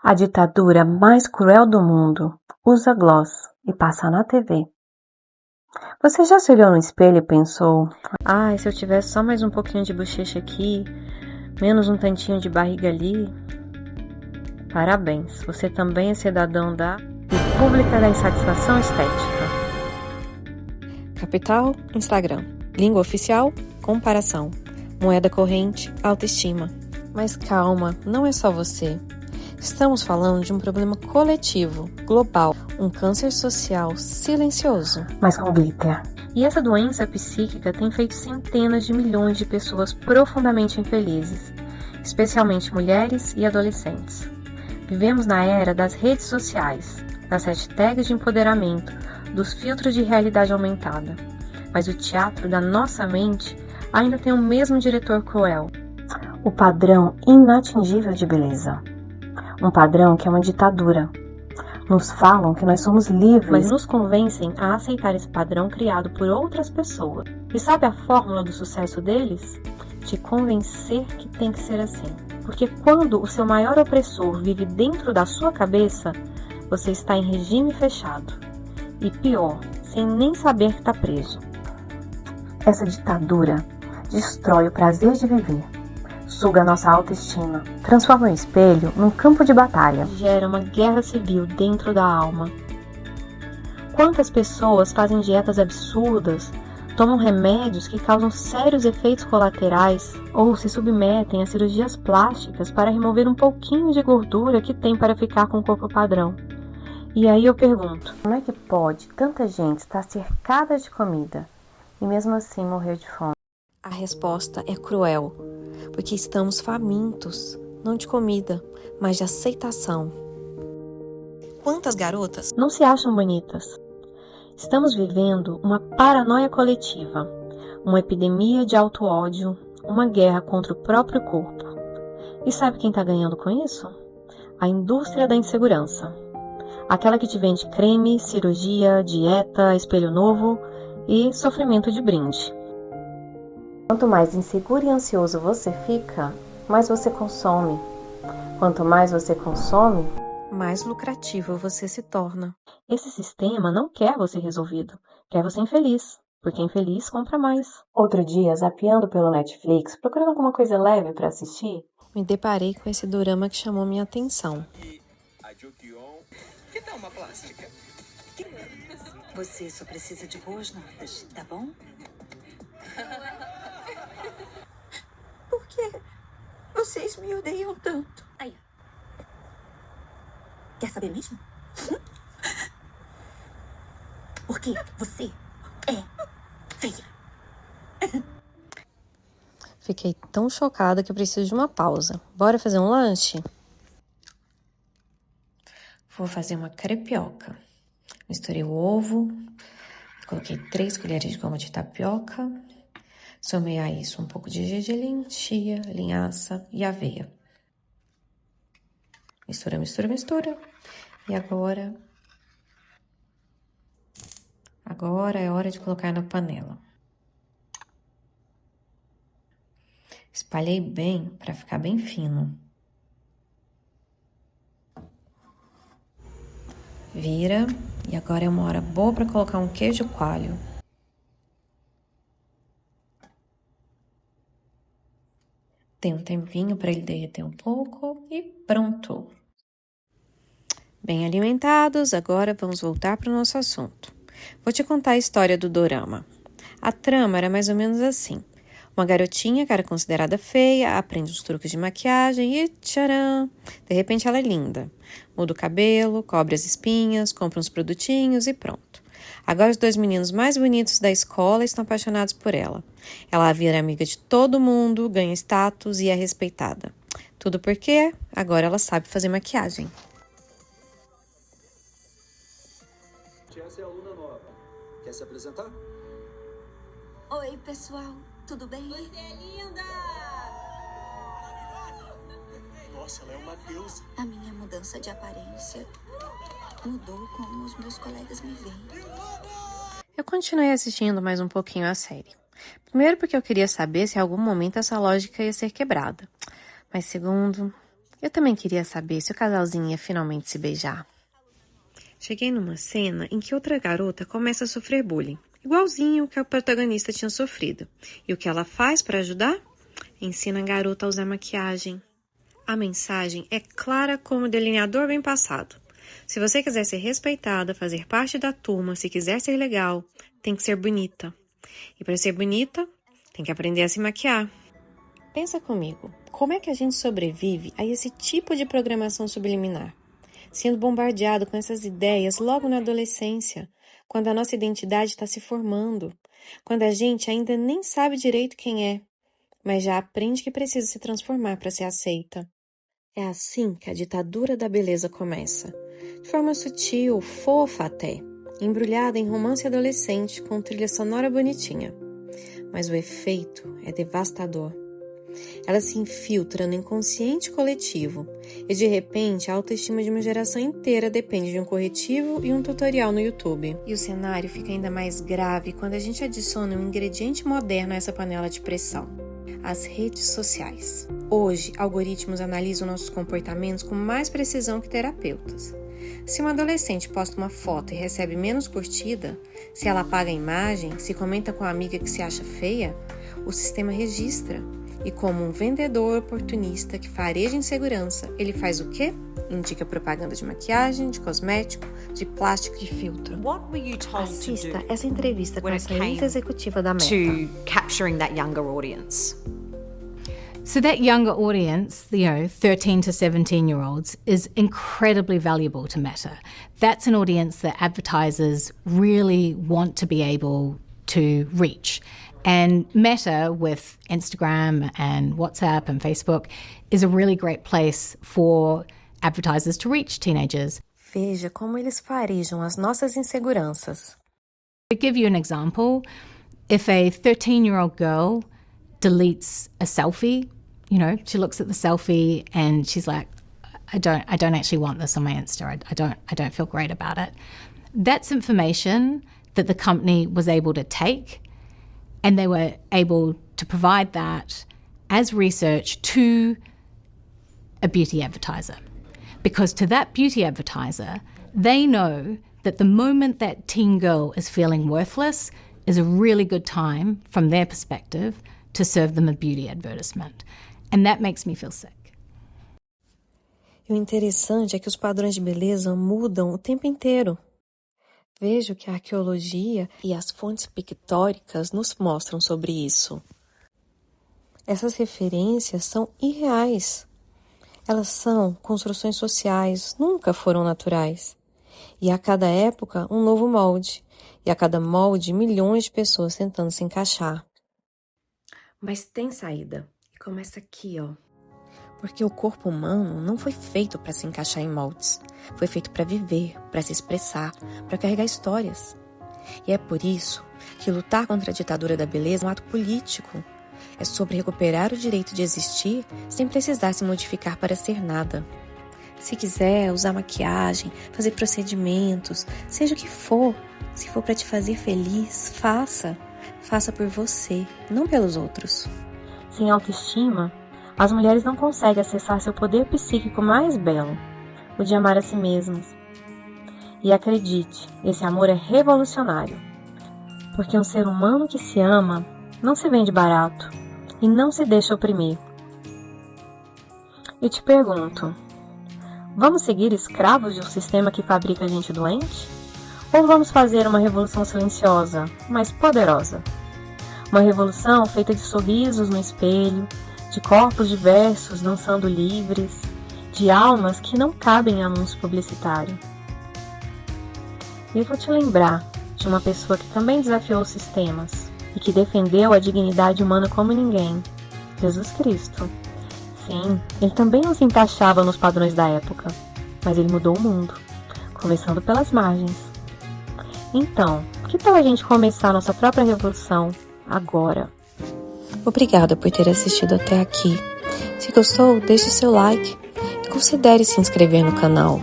A ditadura mais cruel do mundo usa gloss e passa na TV. Você já se olhou no espelho e pensou: ai, se eu tivesse só mais um pouquinho de bochecha aqui, menos um tantinho de barriga ali? Parabéns, você também é cidadão da República da Insatisfação Estética. Capital, Instagram. Língua oficial, comparação. Moeda corrente, autoestima. Mas calma, não é só você. Estamos falando de um problema coletivo, global, um câncer social silencioso. Mas com glitter. E essa doença psíquica tem feito centenas de milhões de pessoas profundamente infelizes, especialmente mulheres e adolescentes. Vivemos na era das redes sociais, das hashtags de empoderamento, dos filtros de realidade aumentada. Mas o teatro da nossa mente ainda tem o mesmo diretor cruel. O padrão inatingível de beleza. Um padrão que é uma ditadura. Nos falam que nós somos livres, mas nos convencem a aceitar esse padrão criado por outras pessoas. E sabe a fórmula do sucesso deles? Te convencer que tem que ser assim. Porque quando o seu maior opressor vive dentro da sua cabeça, você está em regime fechado. E pior, sem nem saber que está preso. Essa ditadura destrói o prazer de viver. Suga nossa autoestima, transforma o espelho num campo de batalha. Gera uma guerra civil dentro da alma. Quantas pessoas fazem dietas absurdas, tomam remédios que causam sérios efeitos colaterais ou se submetem a cirurgias plásticas para remover um pouquinho de gordura que tem para ficar com o corpo padrão? E aí eu pergunto, como é que pode tanta gente estar cercada de comida e mesmo assim morrer de fome? A resposta é cruel, porque estamos famintos, não de comida, mas de aceitação. Quantas garotas não se acham bonitas? Estamos vivendo uma paranoia coletiva, uma epidemia de auto-ódio, uma guerra contra o próprio corpo. E sabe quem está ganhando com isso? A indústria da insegurança. Aquela que te vende creme, cirurgia, dieta, espelho novo e sofrimento de brinde. Quanto mais inseguro e ansioso você fica, mais você consome. Quanto mais você consome, mais lucrativo você se torna. Esse sistema não quer você resolvido, quer você infeliz, porque infeliz compra mais. Outro dia, zapeando pelo Netflix, procurando alguma coisa leve para assistir, me deparei com esse dorama que chamou minha atenção. Que tal uma plástica? Você só precisa de boas notas, tá bom? Por que vocês me odeiam tanto? Aí. Quer saber mesmo? Porque você é feia. Fiquei tão chocada que eu preciso de uma pausa. Bora fazer um lanche? Vou fazer uma crepioca. Misturei o ovo, coloquei 3 colheres de goma de tapioca, somei a isso um pouco de gergelim, chia, linhaça e aveia. Mistura, mistura, mistura. E agora é hora de colocar na panela. Espalhei bem para ficar bem fino. Vira, e agora é uma hora boa para colocar um queijo coalho. Tem um tempinho para ele derreter um pouco e pronto. Bem alimentados, agora vamos voltar para o nosso assunto. Vou te contar a história do dorama. A trama era mais ou menos assim. Uma garotinha que era considerada feia, aprende os truques de maquiagem e tcharam! De repente ela é linda. Muda o cabelo, cobre as espinhas, compra uns produtinhos e pronto. Agora os 2 meninos mais bonitos da escola estão apaixonados por ela. Ela vira amiga de todo mundo, ganha status e é respeitada. Tudo porque agora ela sabe fazer maquiagem. Essa é a aluna nova. Quer se apresentar? Oi, pessoal. Tudo bem? Você é linda! Nossa, ela é uma deusa. A minha mudança de aparência mudou como os meus colegas me veem. Eu continuei assistindo mais um pouquinho a série. Primeiro porque eu queria saber se em algum momento essa lógica ia ser quebrada. Mas segundo, Eu também queria saber se o casalzinho ia finalmente se beijar. Cheguei numa cena em que outra garota começa a sofrer bullying, igualzinho o que a protagonista tinha sofrido. E o que ela faz para ajudar? Ensina a garota a usar maquiagem. A mensagem é clara como delineador bem passado. Se você quiser ser respeitada, fazer parte da turma, se quiser ser legal, tem que ser bonita. E para ser bonita, tem que aprender a se maquiar. Pensa comigo, como é que a gente sobrevive a esse tipo de programação subliminar? Sendo bombardeado com essas ideias logo na adolescência, quando a nossa identidade está se formando, quando a gente ainda nem sabe direito quem é, mas já aprende que precisa se transformar para ser aceita. É assim que a ditadura da beleza começa, de forma sutil, fofa até, embrulhada em romance adolescente com trilha sonora bonitinha. Mas o efeito é devastador. Ela se infiltra no inconsciente coletivo e, de repente, a autoestima de uma geração inteira depende de um corretivo e um tutorial no YouTube. E o cenário fica ainda mais grave quando a gente adiciona um ingrediente moderno a essa panela de pressão: as redes sociais. Hoje, algoritmos analisam nossos comportamentos com mais precisão que terapeutas. Se uma adolescente posta uma foto e recebe menos curtida, se ela apaga a imagem, se comenta com a amiga que se acha feia, o sistema registra. E como um vendedor oportunista que fareja insegurança, ele faz o quê? Indica propaganda de maquiagem, de cosmético, de plástico e de filtro. Assista essa entrevista com a excelente executiva da Meta. To capturing that younger audience. So that younger audience, 13 to 17-year-olds, is incredibly valuable to Meta. That's an audience that advertisers really want to be able to reach. And Meta, with Instagram and WhatsApp and Facebook, is a really great place for advertisers to reach teenagers. Veja como eles farejam as nossas inseguranças. To give you an example, if a 13-year-old girl deletes a selfie, she looks at the selfie and she's like, I don't actually want this on my Insta. I don't feel great about it. That's information that the company was able to take, and they were able to provide that as research to a beauty advertiser. Because to that beauty advertiser, they know that the moment that teen girl is feeling worthless is a really good time, from their perspective, to serve them a beauty advertisement. And that makes me feel sick. E o interessante é que os padrões de beleza mudam o tempo inteiro. Vejo que a arqueologia e as fontes pictóricas nos mostram sobre isso. Essas referências são irreais. Elas são construções sociais, nunca foram naturais. E a cada época, um novo molde. E a cada molde, milhões de pessoas tentando se encaixar. Mas tem saída. E começa aqui, ó. Porque o corpo humano não foi feito para se encaixar em moldes. Foi feito para viver, para se expressar, para carregar histórias. E é por isso que lutar contra a ditadura da beleza é um ato político. É sobre recuperar o direito de existir sem precisar se modificar para ser nada. Se quiser usar maquiagem, fazer procedimentos, seja o que for, se for para te fazer feliz, faça. Faça por você, não pelos outros. Sem autoestima, as mulheres não conseguem acessar seu poder psíquico mais belo, o de amar a si mesmas. E acredite, esse amor é revolucionário, porque um ser humano que se ama não se vende barato e não se deixa oprimir. Eu te pergunto, vamos seguir escravos de um sistema que fabrica gente doente? Ou vamos fazer uma revolução silenciosa, mas poderosa? Uma revolução feita de sorrisos no espelho, de corpos diversos dançando livres, de almas que não cabem em anúncio publicitário. E eu vou te lembrar de uma pessoa que também desafiou os sistemas e que defendeu a dignidade humana como ninguém, Jesus Cristo. Sim, ele também não se encaixava nos padrões da época, mas ele mudou o mundo, começando pelas margens. Então, que tal a gente começar nossa própria revolução agora? Obrigada por ter assistido até aqui. Se gostou, deixe seu like e considere se inscrever no canal.